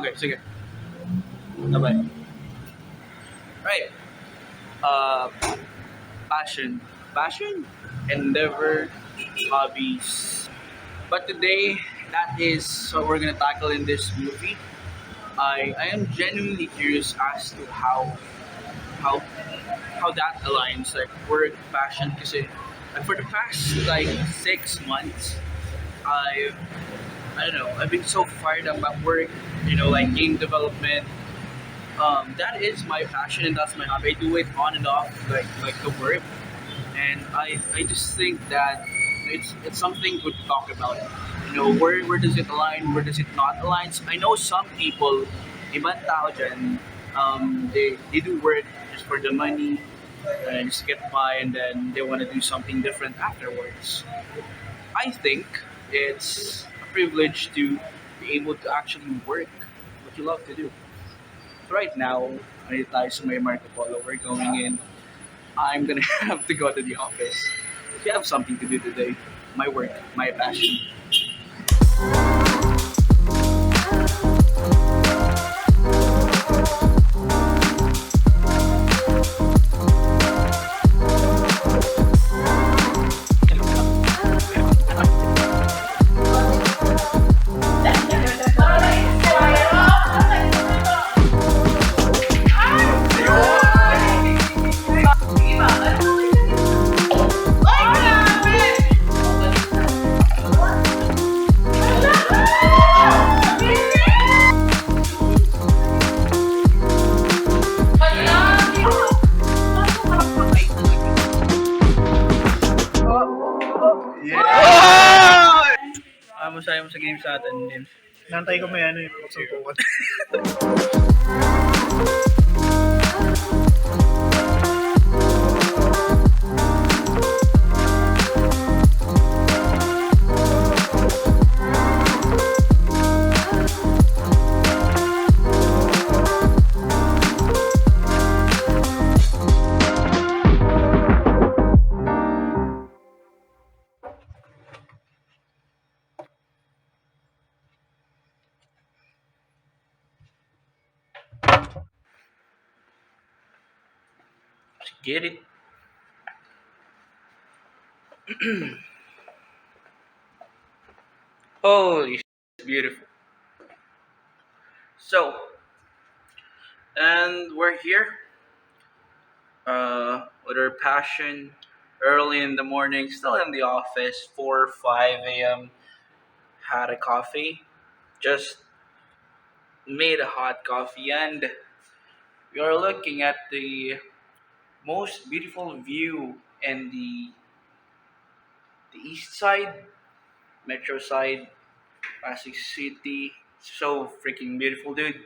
Okay, sige. Bye-bye. Right. Uh, passion. Passion, endeavor, hobbies. But today, that is what we're gonna tackle in this movie. I am genuinely curious as to how how that aligns, like work, passion. Because for the past like 6 months, I've I don't know. I've been so fired up at work. Like game development. That is my passion and that's my hobby. I do it on and off, like the work, and I just think that it's something good to talk about. Where does it align? Where does it not align? So I know some people, ibang tao dyan, they do work just for the money and just get by, and then they want to do something different afterwards. I think it's a privilege to be able to actually work what you love to do. So right now, when tayo sa may Marco Polo, we're going in. I'm gonna have to go to the office. If you have something to do today, my work, my passion. Masaya mo sa game sa atin, James. Nantay ko may ano yung pagsuntukan. Get it? Holy it's beautiful. So, and we're here with our passion early in the morning, still in the office, 4 5 a.m. Had a coffee, just made a hot coffee, and we are looking at the most beautiful view in the east side, metro side, Pasig City. So freaking beautiful, dude.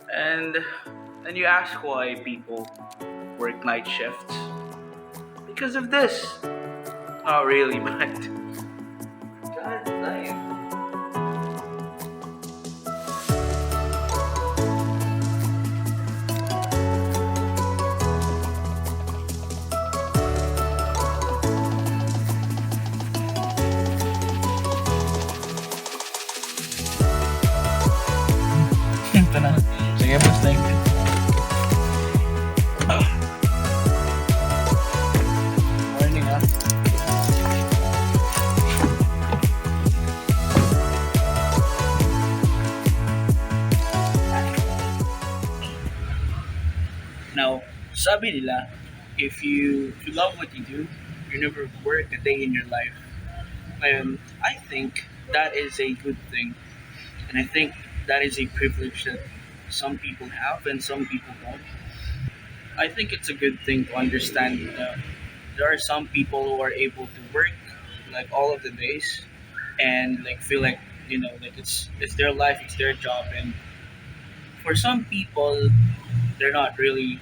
And then you ask why people work night shifts. Because of this. Not really, but God damn. Ito na. Sige, boss. Thank you. Morning, ah. Now, sabi nila, if you love what you do, you never work a day in your life. And I think that is a good thing. And I think that is a privilege that some people have and some people don't. I think it's a good thing to understand there are some people who are able to work like all of the days and like feel like like it's their life, it's their job, and for some people they're not really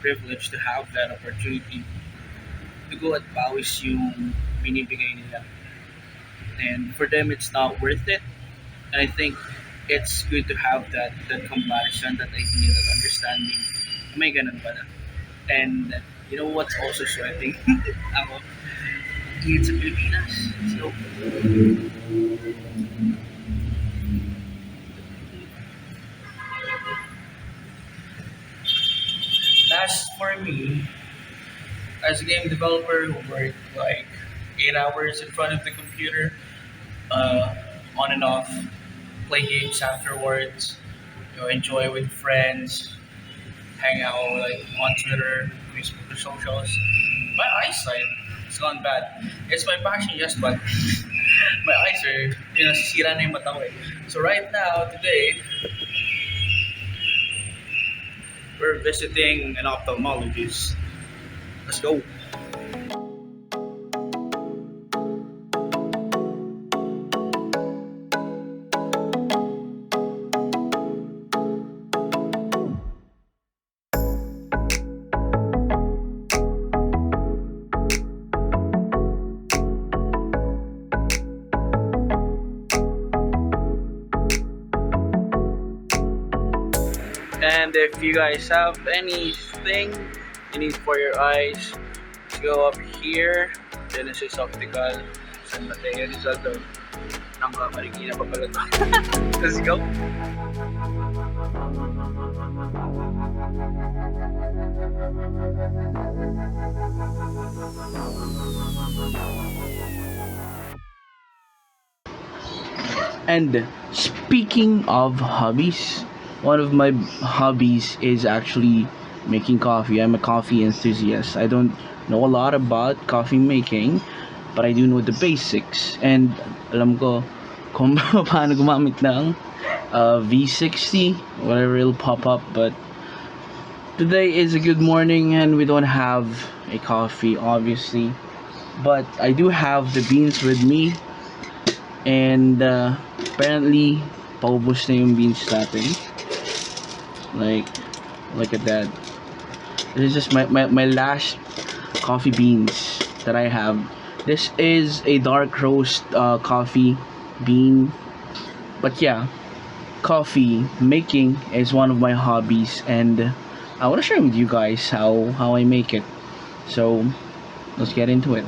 privileged to have that opportunity to go at pawis yung binibigay nila. And for them, it's not worth it. And I think it's good to have that comparison, that idea, that understanding. May ganun pala. And you know what's also sweating? Ako. Init sa Pilipinas. So, as for me, as a game developer who worked like 8 hours in front of the computer, uh, on and off, play games afterwards, enjoy with friends, hang out like on Twitter, Facebook, or socials. My eyesight has gone bad. It's my passion, yes, but my eyes are, nasisira na yung mata ko eh. So right now, today, we're visiting an ophthalmologist. Let's go. And if you guys have anything you need for your eyes, just go up here. Genesis Optical. San Mateo Rizal daw. Nangka Marikina pa pala to. Let's go. And speaking of hobbies, one of my hobbies is actually making coffee. I'm a coffee enthusiast. I don't know a lot about coffee making, but I do know the basics. And alam ko kung paano gumamit ng V60, whatever it'll pop up. But today is a good morning and we don't have a coffee, obviously. But I do have the beans with me. And apparently, paubos na yung beans natin. Like, look at that. This is just my last coffee beans that I have. This is a dark roast coffee bean. But yeah, coffee making is one of my hobbies, and I want to share with you guys how I make it. So, let's get into it.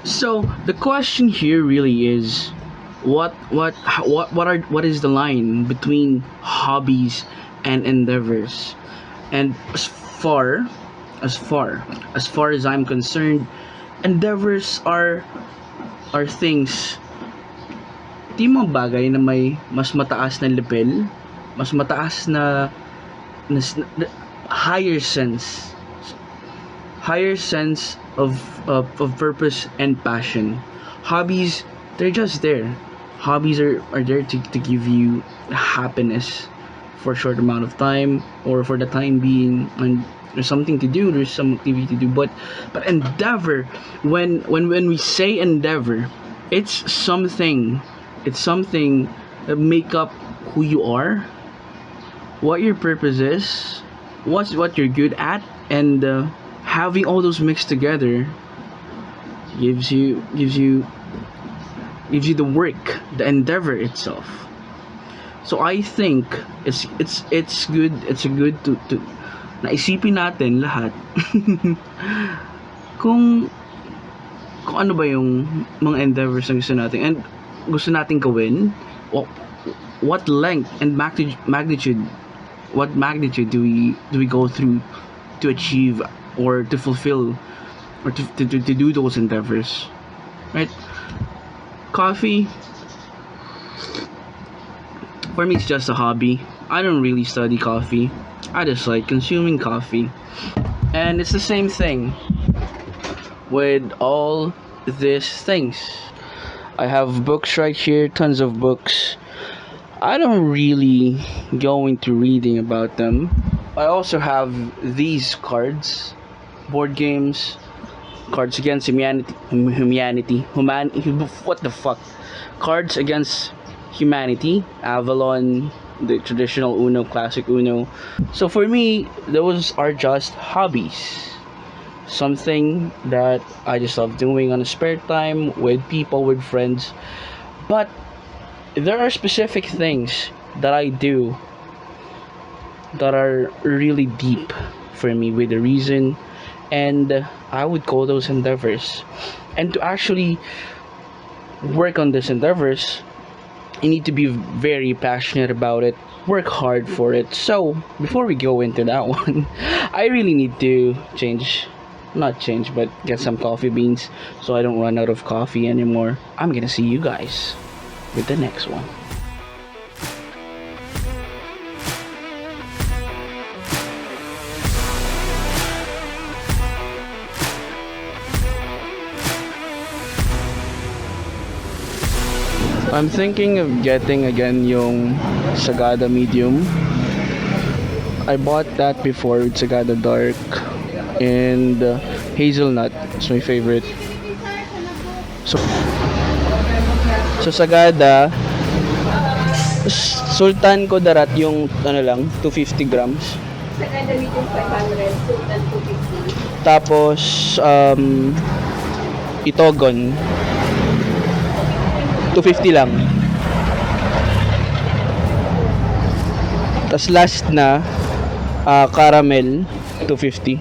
So the question here really is, what is the line between hobbies and endeavors? And as far as I'm concerned, endeavors are things, di mo bagay na may mas mataas na level, mas mataas na higher sense of purpose and passion. Hobbies, they're just there. Hobbies are there to give you happiness for a short amount of time or for the time being, and there's something to do, there's some activity to do. But endeavor, when we say endeavor, it's something that make up who you are, what your purpose is, what you're good at, and having all those mixed together gives you the work, the endeavor itself. So I think it's good, to naisipin natin lahat kung kung ano ba yung mga endeavors na gusto natin and gusto nating gawin. Wha- what length and magnitude what magnitude do we go through to achieve or to fulfill or to do those endeavors, right? Coffee, for me, it's just a hobby. I don't really study coffee. I just like consuming coffee. And it's the same thing with all these things. I have books right here, tons of books. I don't really go into reading about them. I also have these cards, board games, Cards Against what the fuck? Cards Against Humanity, Avalon, the traditional Uno, classic Uno. So for me, those are just hobbies. Something that I just love doing on a spare time with people, with friends. But there are specific things that I do that are really deep for me with a reason, and I would call those endeavors. And to actually work on these endeavors, you need to be very passionate about it, work hard for it. So before we go into that one, I really need to not change, but get some coffee beans so I don't run out of coffee anymore. I'm gonna see you guys with the next one. I'm thinking of getting again yung Sagada Medium. I bought that before with Sagada Dark and Hazelnut. It's my favorite. So, so Sagada, Sultan ko darat yung ano lang, 250 grams. Sagada medium 500, Sultan 250. Tapos, Itogon, 250 lang. Tapos last na, caramel, 250.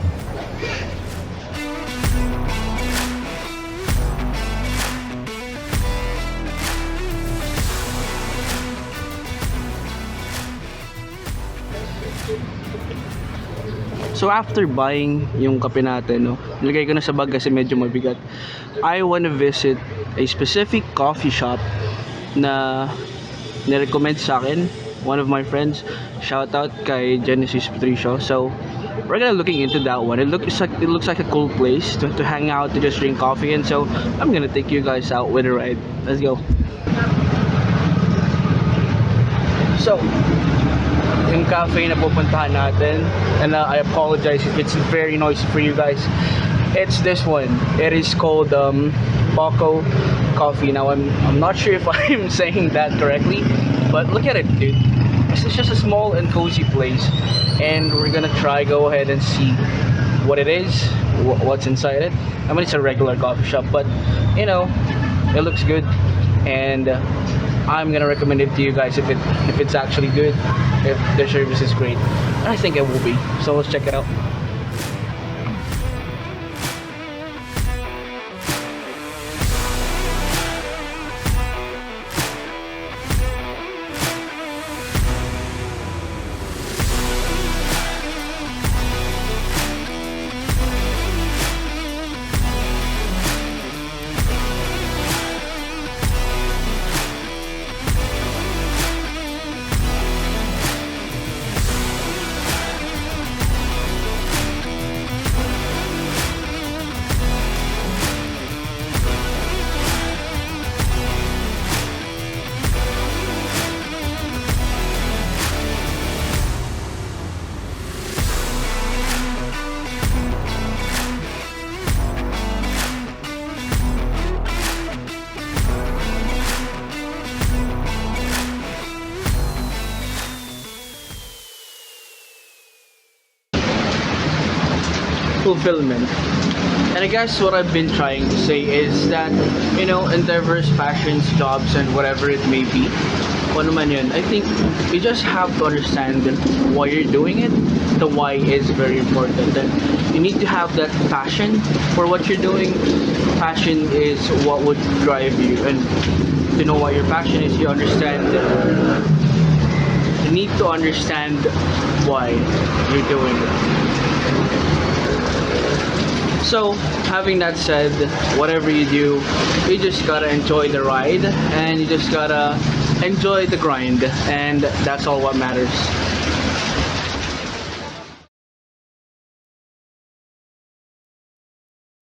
So after buying yung kape natin, no, nilagay ko na sa bag kasi medyo mabigat. I wanna visit a specific coffee shop na nirecommend sa akin, one of my friends. Shout out kay Genesis Patricio. So we're gonna looking into that one. It looks like a cool place to hang out, to just drink coffee, and so I'm gonna take you guys out with a ride. Let's go. So yung cafe na pupuntahan natin, and I apologize if it's very noisy for you guys. It's this one. It is called Paco Coffee. Now I'm not sure if I'm saying that correctly, but look at it, dude. It's just a small and cozy place, and we're gonna go ahead and see what it is, what's inside it. I mean, it's a regular coffee shop, but you know, it looks good, and I'm gonna recommend it to you guys if it's actually good, if their service is great. And I think it will be. So let's check it out. Fulfillment. And I guess what I've been trying to say is that, you know, endeavors, passions, jobs, and whatever it may be, kung ano man yun, I think you just have to understand why you're doing it. The why is very important. And you need to have that passion for what you're doing. Passion is what would drive you. And to know what your passion is, you understand. You need to understand why you're doing it. So, having that said, whatever you do, you just gotta enjoy the ride and you just gotta enjoy the grind, and that's all what matters.